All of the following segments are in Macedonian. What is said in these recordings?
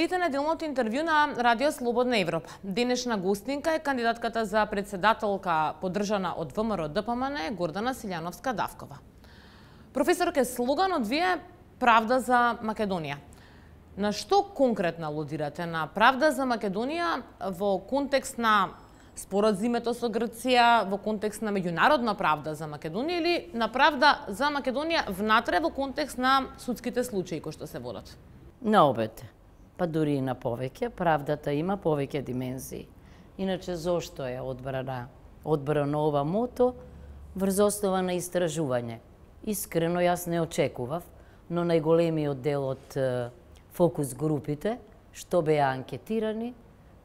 следите неделното интервју на Радио Слободна Европа. Денешна гостинка е кандидатката за председателка поддржана од ВМРО ДПМН Гордана Силјановска-Давкова. Професорке, слоганот ви е правда за Македонија. На што конкретно алудирате? На правда за Македонија во контекст на споразумето со Грција, во контекст на меѓународна правда за Македонија или на правда за Македонија внатре во контекст на судските случаи кои што се водат? На обете. Па дури и на повеќе, правдата има повеќе димензии. Иначе зошто е одбрана ова мото врз основа на истражување? Искрено јас не очекував, но најголемиот дел од фокус групите што беа анкетирани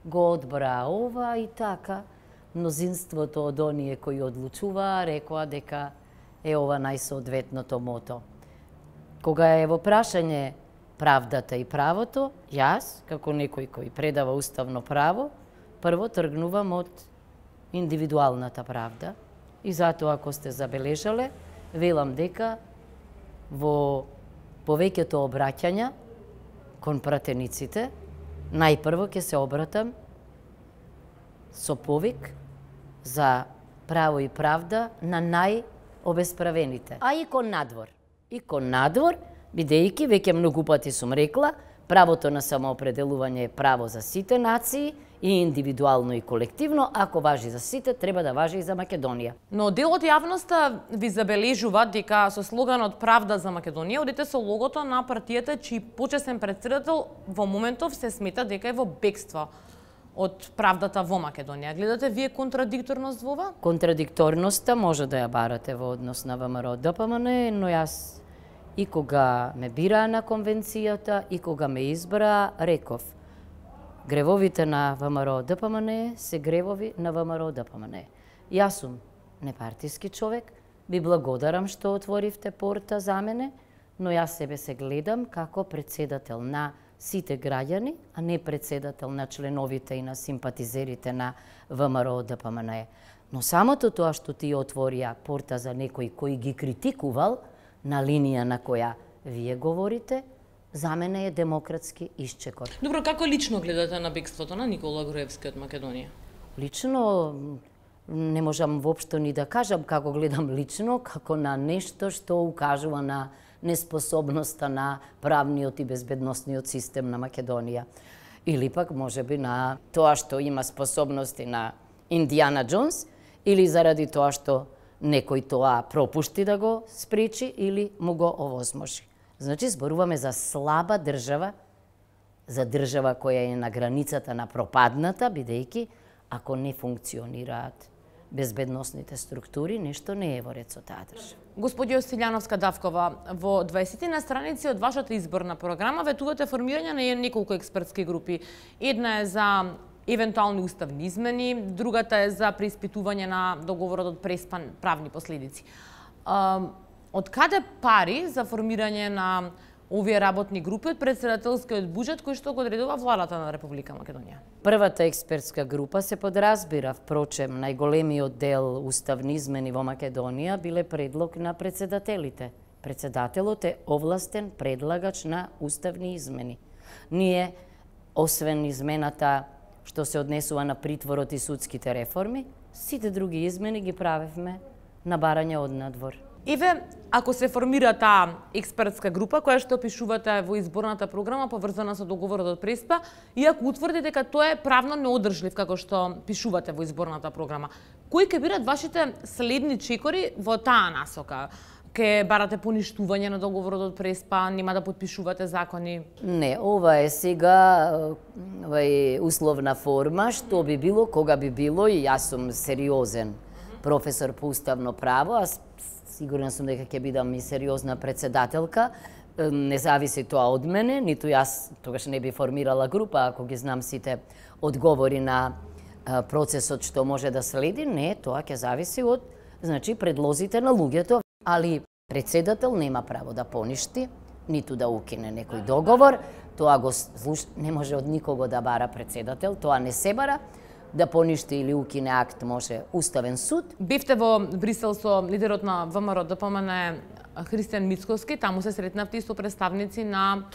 го одбраа ова и така мнозинството од оние кои одлучуваа рекоа дека е ова најсоодветното мото. Кога е во прашање правдата и правото, јас, како некој кој предава уставно право, прво тргнувам од индивидуалната правда и затоа, ако сте забележале, велам дека во повеќето обраќања кон пратениците, најпрво ќе се обратам со повик за право и правда на најобесправените, а и кон надвор. И кон надвор, бидејќи веќе многу пати сум рекла, правото на самоопределување е право за сите нации, и индивидуално и колективно, ако важи за сите, треба да важи и за Македонија. Но дел од јавноста ви забележува дека со слоганот Правда за Македонија одите со логото на партијата чиј почесен претседател во моментов се смета дека е во бегство од правдата во Македонија. Гледате вие контрадикторност во ова? Контрадикторноста може да ја барате во однос на ВМРО ДПМН, но јас и кога ме бираа на конвенцијата и кога ме избраа, реков: гревовите на ВМРО ДПМН се гревови на ВМРО ДПМН. Јас сум непартиски човек, ви благодарам што отворивте порта за мене, но јас себе се гледам како председател на сите граѓани, а не председател на членовите и на симпатизерите на ВМРО ДПМН. Но самото тоа што ти отворија порта за некој кој ги критикувал на линија на која вие говорите, за мене е демократски исчекор. Добро, како лично гледате на бегството на Никола Груевски од Македонија? Лично не можам воопшто ни да кажам како гледам лично, како на нешто што укажува на неспособноста на правниот и безбедносниот систем на Македонија. Или пак можеби на тоа што има способности на Индијана Джонс, или заради тоа што некој тоа пропушти да го спречи или му го овозможи. Значи, зборуваме за слаба држава, за држава која е на границата на пропадната, бидејќи ако не функционираат безбедносните структури, нешто не е во ред со таа држава. Господјо Силјановска-Давкова, во 20 на страници од вашата изборна програма ветувате формирање на неколку експертски групи. Една е за евентуални уставни измени, другата е за преиспитување на договорот од Преспа правни последици. Од каде пари за формирање на овие работни групи од председателскиот буџет кој што го одредува владата на Република Македонија? Првата експертска група се подразбира, впрочем, најголемиот дел уставни измени во Македонија биле предлог на председателите. Председателот е овластен предлагач на уставни измени. Ние, освен измената што се однесува на притворот и судските реформи, сите други измени ги правевме на барање од надвор. Еве, ако се формира таа експертска група која што пишувате во изборната програма поврзана со договорот од Преспа, и ако утврди дека тоа е правно неодржлив како што пишувате во изборната програма, кои ќе бидат вашите следни чекори во таа насока? Ке барате поништување на договорот од Преспа, нема да подпишувате закони? Не, ова е сега условна форма, што би било, кога би било, и јас сум сериозен професор по уставно право, аз сигурна сум дека ќе бидам и сериозна председателка, не зависи тоа од мене, ниту јас тогаш не би формирала група, ако ги знам сите одговори на процесот што може да следи, не, тоа ќе зависи од, значи, предлозите на луѓето, али председател нема право да поништи, ниту да укине некој договор, тоа го не може од никого да бара председател, тоа не се бара. Да поништи или укине акт може Уставен суд. Бевте во Брисел со лидерот на ВМРО ДПМН Христијан Мицкоски, таму се сретнавте и со представници на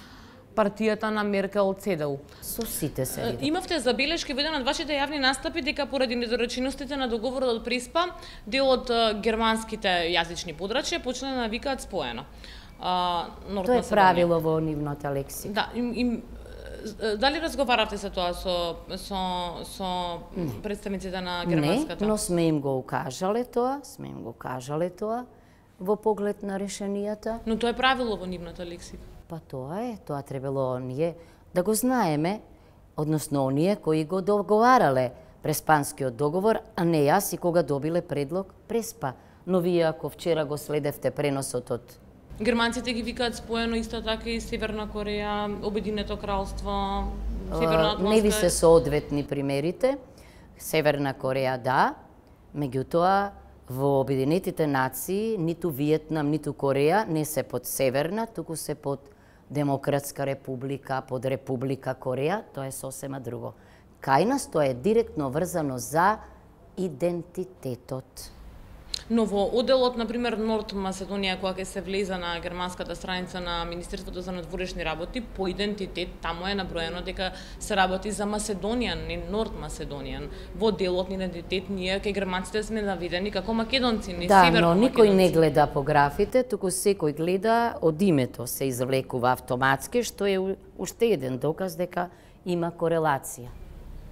партијата на Меркел ЦДУ. Со сите се види. Имавте забелешки во еден од вашите јавни настапи дека поради недореченостите на договорот од Преспа, дел од германските јазични подрачја почнале да викаат споено. Тоа е правило во нивната лексика. Да, дали разговаравте за тоа со представниците на германската? Не, но сме им го укажале тоа, во поглед на решенијата. Но тоа е правило во нивната лексика. Па тоа требало ние да го знаеме, односно оние кои го договарале Преспанскиот договор, а не јас и кога добиле предлог Преспа. Но вие ако вчера го следевте преносот од германците ги викаат споено исто така и Северна Кореја, Обединето кралство, Северна Атлантска. Не ви се соодветни примерите. Северна Кореја да, меѓутоа во Обединетите нации ниту Виетнам, ниту Кореја не се под Северна, туку се под Демократска република, под Република Кореја, тоа е сосема друго. Кај нас тоа е директно врзано за идентитетот. Но во оделот, например, Норд Македонија, кога ќе се влезе на германската страница на Министерството за надворешни работи, по идентитет таму е наброено дека се работи за Македонија, не Норд Македонија. Во делот на идентитет ние кај германците сме наведени како македонци, не северно македонци. Да, но никој не гледа по графите, туку секој гледа од името се извлекува автоматски, што е уште еден доказ дека има корелација.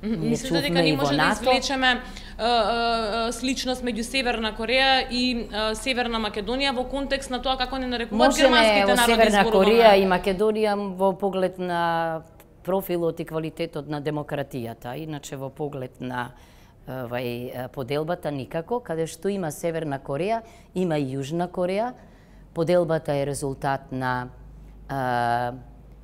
Мислите дека не може да извлечеме сличност меѓу Северна Кореја и Северна Македонија во контекст на тоа како не нарекуваат германските народни зборови? Северна Кореја и Македонија во поглед на профилот и квалитетот на демократијата, иначе во поглед на поделбата никако, каде што има Северна Кореја, има и Јужна Кореја. Поделбата е резултат на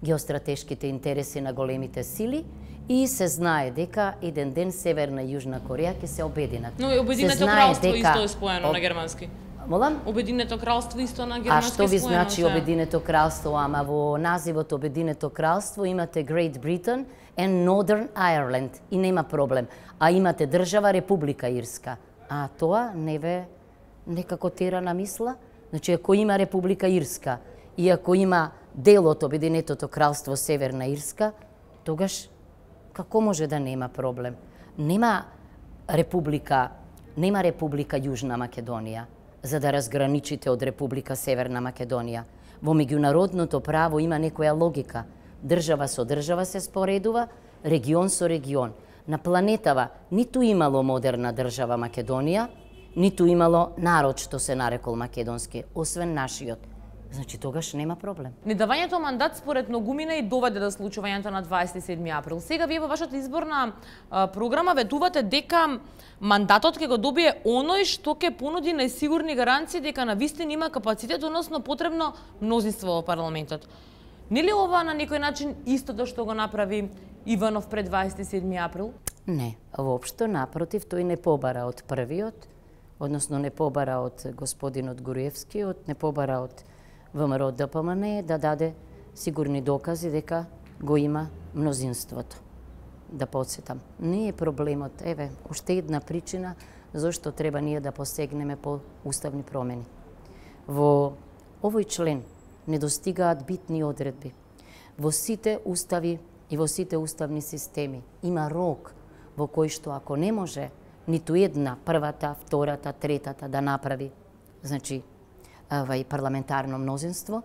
геостратешките интереси на големите сили и се знае дека еден ден Северна и Јужна Кореја ќе се обединат. Но Обединето кралство исто е споено на германски. Молам? Обединето кралство исто на германски споено. А што ви значи Обединето кралство? Ама во називот Обединето кралство имате Great Britain and Northern Ireland и нема проблем. А имате држава Република Ирска. А тоа не ве некако тера на мисла? Значи, ако има Република Ирска и ако има дел од Обединетото кралство Северна Ирска, тогаш како може да нема проблем? Нема Република Јужна Македонија за да разграничите од Република Северна Македонија. Во меѓународното право има некоја логика. Држава со држава се споредува, регион со регион. На планетава ниту имало модерна држава Македонија, ниту имало народ што се нарекол македонски, освен нашиот. Значи, тогаш нема проблем. Недавањето мандат според многумина и доведе до случувањето на 27 април. Сега вие во вашата изборна програма ветувате дека мандатот ќе го добие оној што ќе понуди најсигурни гаранции дека на вистина има капацитет, односно потребно мнозинство во парламентот. Нели ова на некој начин истото што го направи Иванов пред 27 април? Не, воопшто напротив, тој не побара од првиот, односно не побара од господинот Груевскиот, не побара од ВМРО ДПМН да даде сигурни докази дека го има мнозинството. Да подсетам, не е проблемот, еве, уште една причина зашто треба ние да посегнеме по уставни промени. Во овој член не достигаат битни одредби. Во сите устави и во сите уставни системи има рок во кој што ако не може ниту една, првата, втората, третата да направи, значи, парламентарно мнозинство,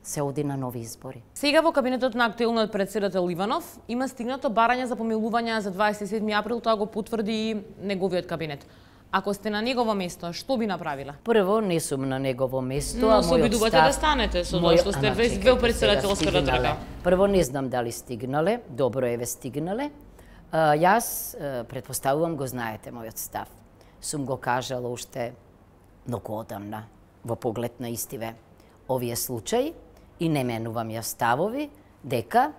се оди на нови избори. Сега во кабинетот на актуелниот претседател Иванов има стигнато барање за помилување за 27 април, тоа го потврди и неговиот кабинет. Ако сте на негово место, што би направила? Прво, не сум на негово место, но се обидувате да станете со тоа што сте во претседателската трка. Прво, не знам дали стигнале, добро еве стигнале. Јас, предпоставувам, го знаете мојот став. Сум го кажала уште многу одамна во поглед на истиве овие случаи и не менувам ја ставови дека,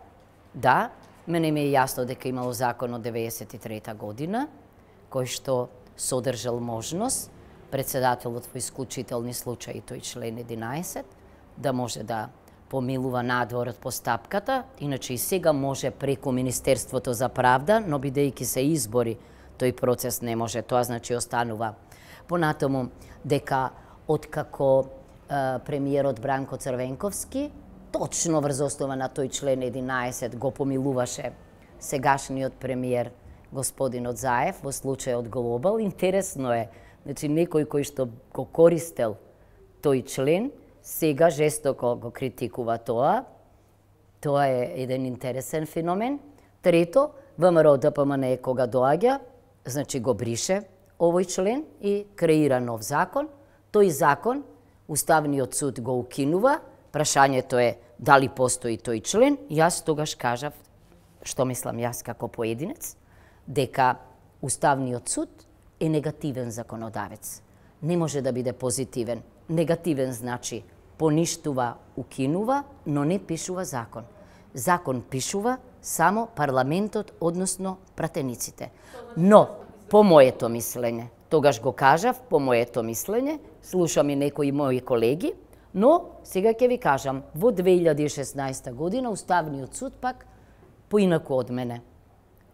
да, мене ми е јасно дека имало закон од 93 година, кој што содржал можност председателот во исклучителни случаи, тој член 11, да може да помилува надвор од постапката, иначе и сега може преку Министерството за правда, но бидејќи се избори, тој процес не може, тоа значи останува. Понатаму дека откако премиерот Бранко Црвенковски точно врз основа на тој член 11 го помилуваше сегашниот премиер господин Заев во случајот Глобал. Интересно е, значи некој кој што го користел тој член, сега жестоко го критикува тоа. Тоа е еден интересен феномен. Трето, ВМРО ДПМН кога доаѓа, значи го брише овој член и креира нов закон. Тој закон Уставниот суд го укинува. Прашањето е дали постои тој член. Јас тогаш кажав, што мислам јас како поединец, дека Уставниот суд е негативен законодавец. Не може да биде позитивен. Негативен значи поништува, укинува, но не пишува закон. Закон пишува само парламентот, односно пратениците. Но, по моето мислење, тогаш го кажав, по моето мислење, слушам и некои мои колеги, но сега ќе ви кажам, во 2016 година Уставниот суд пак поинаку од мене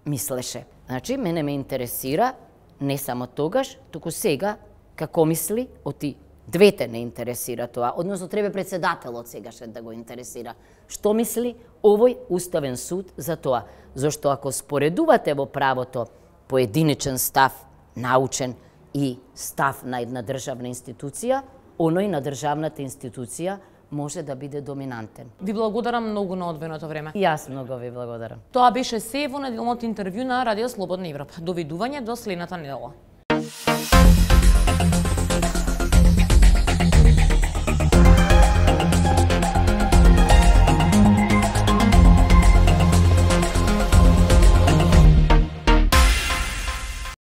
мислеше. Значи, мене ме интересира не само тогаш, туку сега како мисли, оти двете не интересира тоа, односно треба председателот сегаш да го интересира. Што мисли овој Уставен суд за тоа? Зошто ако споредувате во правото поединечен став, научен и став на една државна институција, оној на државната институција може да биде доминантен. Ви благодарам многу на одвоеното време. И јас многу ви благодарам. Тоа беше се во неделното интервју на Радио Слободна Европа. Довидување до следната недела.